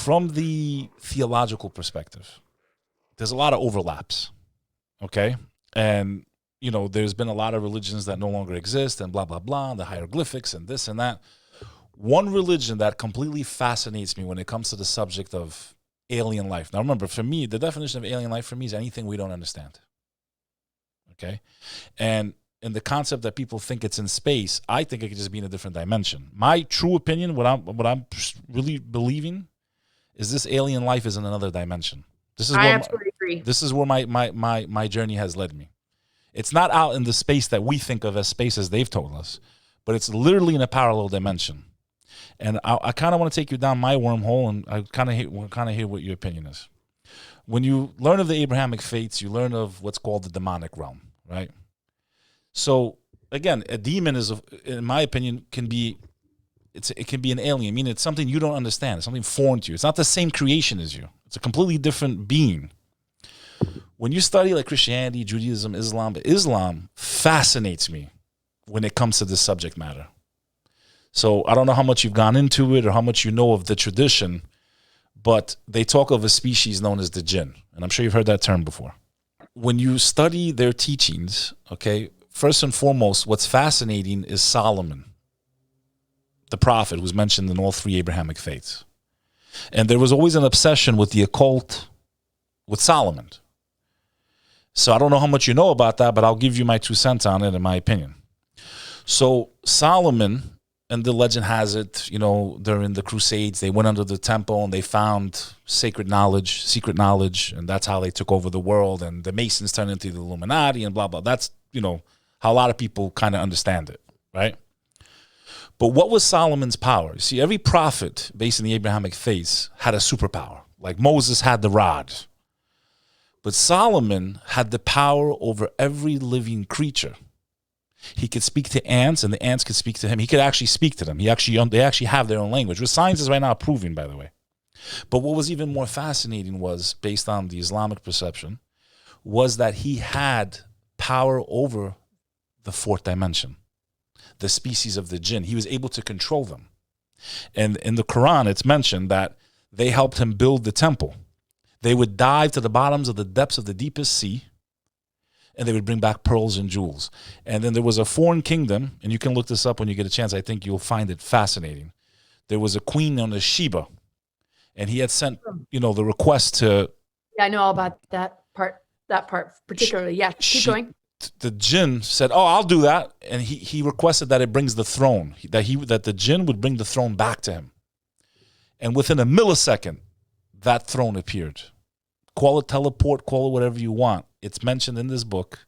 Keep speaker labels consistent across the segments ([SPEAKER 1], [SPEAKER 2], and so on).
[SPEAKER 1] from the theological perspective, there's a lot of overlaps, okay? And, you know, there's been a lot of religions that no longer exist and blah, blah, blah, the hieroglyphics and this and that. One religion that completely fascinates me when it comes to the subject of alien life. Now, remember, for me, the definition of alien life for me is anything we don't understand, okay? And in the concept that people think it's in space, I think it could just be in a different dimension. My true opinion, what I'm really believing, is this alien life is in another dimension. I
[SPEAKER 2] absolutely agree.
[SPEAKER 1] This is where my journey has led me. It's not out in the space that we think of as space as they've told us, but it's literally in a parallel dimension. And I kind of want to take you down my wormhole, and I kind of hear what your opinion is. When you learn of the Abrahamic faiths, you learn of what's called the demonic realm, right? So again, a demon is, in my opinion, it can be an alien. I mean, it's something you don't understand. It's something foreign to you. It's not the same creation as you. It's a completely different being. When you study like Christianity, Judaism, Islam fascinates me when it comes to this subject matter. So I don't know how much you've gone into it or how much you know of the tradition, but they talk of a species known as the jinn. And I'm sure you've heard that term before. When you study their teachings, okay, first and foremost, what's fascinating is Solomon, the prophet who's mentioned in all three Abrahamic faiths. And there was always an obsession with the occult with Solomon. So I don't know how much you know about that, but I'll give you my 2 cents on it, in my opinion. So Solomon, and the legend has it, you know, during the Crusades, they went under the temple and they found secret knowledge, and that's how they took over the world, and the Masons turned into the Illuminati and blah, blah. That's, you know, how a lot of people kind of understand it, right? But what was Solomon's power? You see, every prophet based in the Abrahamic faiths had a superpower. Like Moses had the rod. But Solomon had the power over every living creature. He could speak to ants, and the ants could speak to him. He could actually speak to them. They actually have their own language, which science is right now proving, by the way. But what was even more fascinating was, based on the Islamic perception, was that he had power over the fourth dimension, the species of the jinn. He was able to control them. And in the Quran, it's mentioned that they helped him build the temple. They would dive to the bottoms of the depths of the deepest sea, and they would bring back pearls and jewels. And then there was a foreign kingdom, and you can look this up when you get a chance. I think you'll find it fascinating. There was a queen known as Sheba, and he had sent, you know, the request to...
[SPEAKER 2] Yeah, I know all about that part particularly. Yeah, keep going.
[SPEAKER 1] The jinn said, "Oh, I'll do that," and he requested that it brings the throne, that the jinn would bring the throne back to him. And within a millisecond, that throne appeared. Call it teleport, call it whatever you want. It's mentioned in this book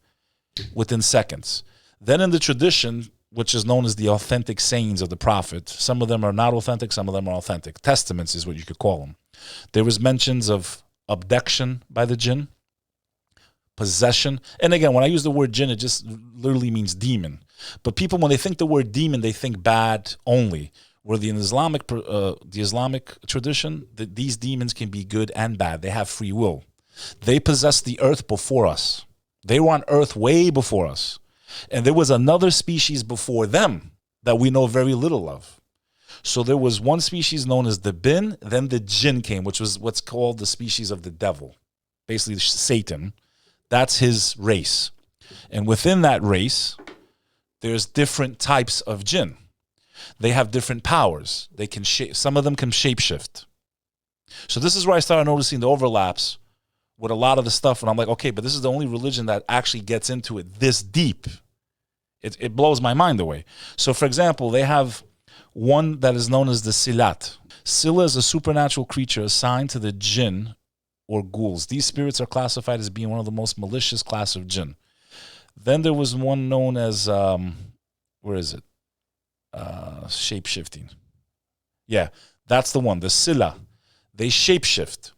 [SPEAKER 1] within seconds. Then in the tradition, which is known as the authentic sayings of the prophet, some of them are not authentic, some of them are authentic. Testaments is what you could call them. There was mentions of abduction by the jinn, possession. And again, when I use the word jinn, it just literally means demon. But people, when they think the word demon, they think bad only. Where the Islamic tradition, these demons can be good and bad. They have free will. They possessed the earth before us. They were on earth way before us. And there was another species before them that we know very little of. So there was one species known as the bin, then the jinn came, which was what's called the species of the devil. Basically Satan. That's his race. And within that race, there's different types of jinn. They have different powers. They can some of them can shapeshift. So this is where I started noticing the overlaps with a lot of the stuff, and I'm like, okay, but this is the only religion that actually gets into it this deep. It blows my mind away. So, for example, they have one that is known as the Silat. Sila is a supernatural creature assigned to the jinn or ghouls. These spirits are classified as being one of the most malicious class of jinn. Then there was one known as, where is it? Shape-shifting. Yeah, that's the one, the Sila. They shape-shift.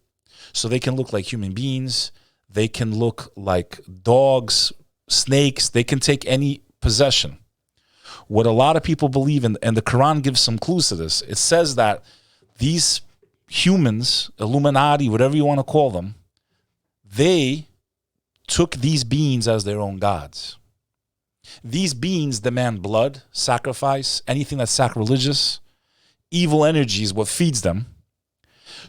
[SPEAKER 1] So they can look like human beings. They can look like dogs, snakes. They can take any possession. What a lot of people believe in, and the Quran gives some clues to this, it says that these humans, Illuminati, whatever you want to call them, they took these beings as their own gods. These beings demand blood, sacrifice, anything that's sacrilegious. Evil energy is what feeds them.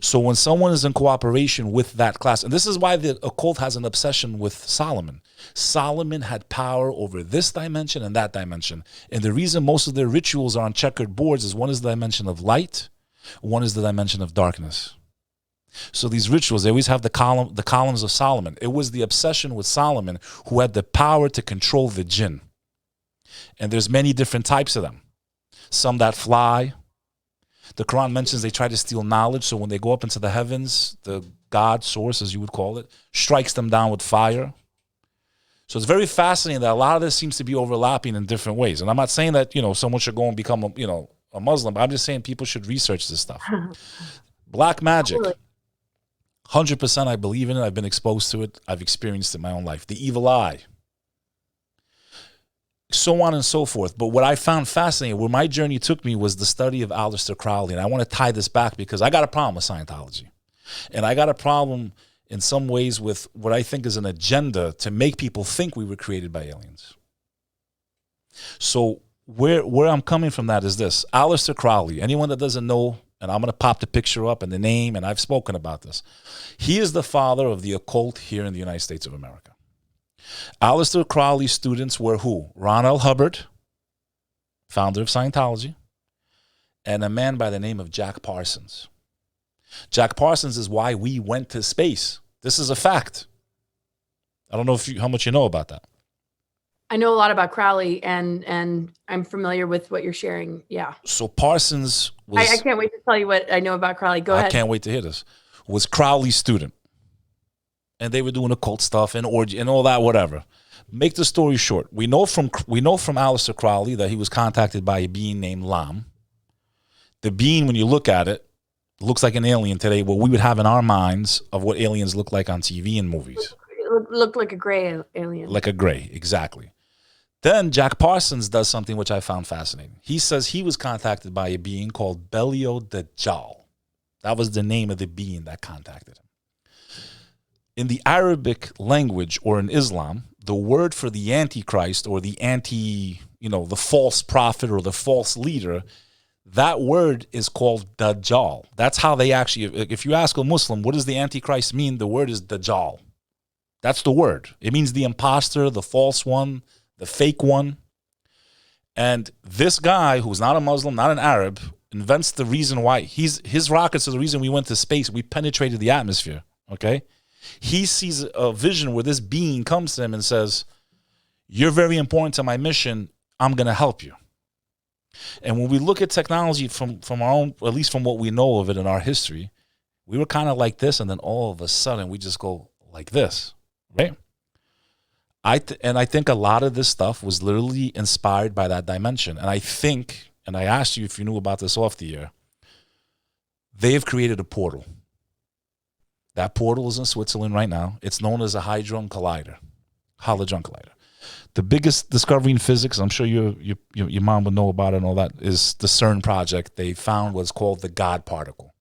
[SPEAKER 1] So when someone is in cooperation with that class, and this is why the occult has an obsession with Solomon. Solomon had power over this dimension and that dimension. And the reason most of their rituals are on checkered boards is one is the dimension of light, one is the dimension of darkness. So these rituals, they always have the columns of Solomon. It was the obsession with Solomon who had the power to control the jinn. And there's many different types of them. Some that fly. The Quran mentions they try to steal knowledge, so when they go up into the heavens, the God source, as you would call it, strikes them down with fire. So it's very fascinating that a lot of this seems to be overlapping in different ways. And I'm not saying that, someone should go and become a Muslim, but I'm just saying people should research this stuff. Black magic. 100% I believe in it. I've been exposed to it. I've experienced it in my own life. The evil eye. So on and so forth. But what I found fascinating, where my journey took me, was the study of Aleister Crowley. And I want to tie this back because I got a problem with Scientology. And I got a problem in some ways with what I think is an agenda to make people think we were created by aliens. So where I'm coming from that is this. Aleister Crowley, anyone that doesn't know, and I'm going to pop the picture up and the name, and I've spoken about this. He is the father of the occult here in the United States of America. Aleister Crowley's students were who? Ron L. Hubbard, founder of Scientology, and a man by the name of Jack Parsons. Jack Parsons is why we went to space. This is a fact. I don't know how much you know about that.
[SPEAKER 2] I know a lot about Crowley, and I'm familiar with what you're sharing. Yeah.
[SPEAKER 1] So Parsons was...
[SPEAKER 2] I can't wait to tell you what I know about Crowley. Go ahead.
[SPEAKER 1] I can't wait to hear this. Was Crowley's student. And they were doing occult stuff and orgy and all that, whatever. Make the story short. We know from Aleister Crowley that he was contacted by a being named Lam. The being, when you look at it, looks like an alien today, what we would have in our minds of what aliens look like on TV and movies.
[SPEAKER 2] It looked like a gray alien.
[SPEAKER 1] Like a gray, exactly. Then Jack Parsons does something which I found fascinating. He says he was contacted by a being called Belial Dajjal. That was the name of the being that contacted him. In the Arabic language or in Islam, the word for the Antichrist or the the false prophet or the false leader, that word is called Dajjal. That's how they actually, if you ask a Muslim, what does the Antichrist mean? The word is Dajjal. That's the word. It means the imposter, the false one, the fake one. And this guy, who's not a Muslim, not an Arab, invents the reason why his rockets are the reason we went to space. We penetrated the atmosphere, okay? He sees a vision where this being comes to him and says, you're very important to my mission. I'm going to help you. And when we look at technology from our own, at least from what we know of it in our history, we were kind of like this, and then all of a sudden we just go like this, right? I think a lot of this stuff was literally inspired by that dimension. And I think, and I asked you if you knew about this off the air, they've created a portal. That portal is in Switzerland right now. It's known as a hologen collider. The biggest discovery in physics, I'm sure your mom would know about it and all that, is the CERN project. They found what's called the God particle.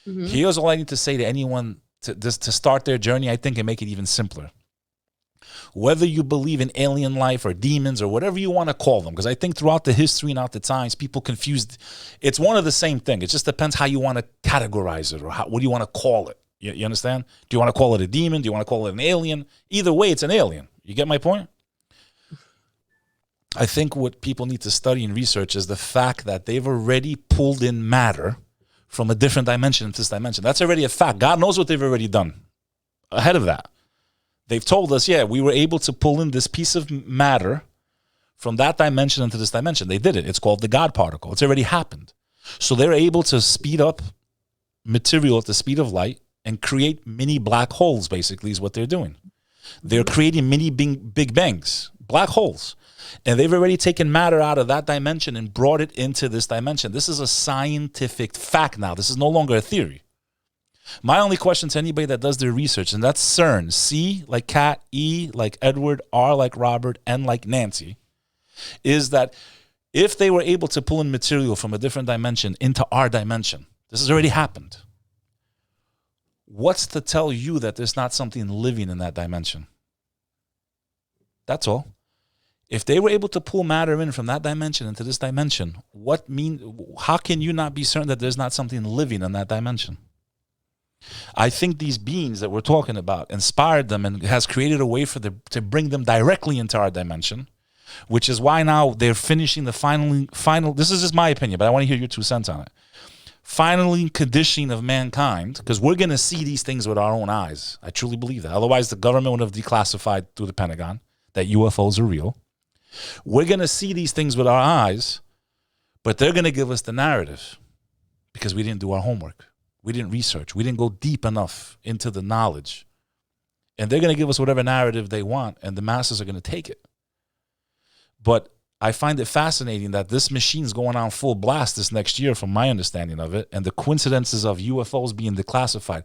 [SPEAKER 1] Mm-hmm. Here's all I need to say to anyone to start their journey, I think, and make it even simpler. Whether you believe in alien life or demons or whatever you want to call them, because I think throughout the history and out the times, people confused. It's one of the same thing. It just depends how you want to categorize it or what do you want to call it. You understand? Do you want to call it a demon? Do you want to call it an alien? Either way, it's an alien. You get my point? I think what people need to study and research is the fact that they've already pulled in matter from a different dimension into this dimension. That's already a fact. God knows what they've already done ahead of that. They've told us, yeah, we were able to pull in this piece of matter from that dimension into this dimension. They did it. It's called the God particle. It's already happened. So they're able to speed up material at the speed of light and create mini black holes, basically, is what they're doing. They're creating mini big bangs, black holes. And they've already taken matter out of that dimension and brought it into this dimension. This is a scientific fact now. This is no longer a theory. My only question to anybody that does their research, and that's CERN, C like cat, E like Edward, R like Robert, N like Nancy, is that if they were able to pull in material from a different dimension into our dimension, this has already happened. What's to tell you that there's not something living in that dimension? That's all. If they were able to pull matter in from that dimension into this dimension, how can you not be certain that there's not something living in that dimension? I think these beings that we're talking about inspired them and has created a way for them to bring them directly into our dimension, which is why now they're finishing the final. This is just my opinion, but I want to hear your 2 cents on it. Finally conditioning of mankind, because we're going to see these things with our own eyes. I truly believe that. Otherwise, the government would have declassified through the Pentagon that UFOs are real. We're going to see these things with our eyes, but they're going to give us the narrative because we didn't do our homework. We didn't research. We didn't go deep enough into the knowledge. And they're going to give us whatever narrative they want, and the masses are going to take it. But I find it fascinating that this machine's going on full blast this next year, from my understanding of it, and the coincidences of UFOs being declassified.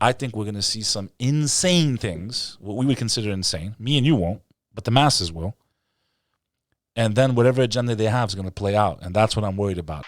[SPEAKER 1] I think we're going to see some insane things, what we would consider insane. Me and you won't, but the masses will. And then whatever agenda they have is going to play out, and that's what I'm worried about.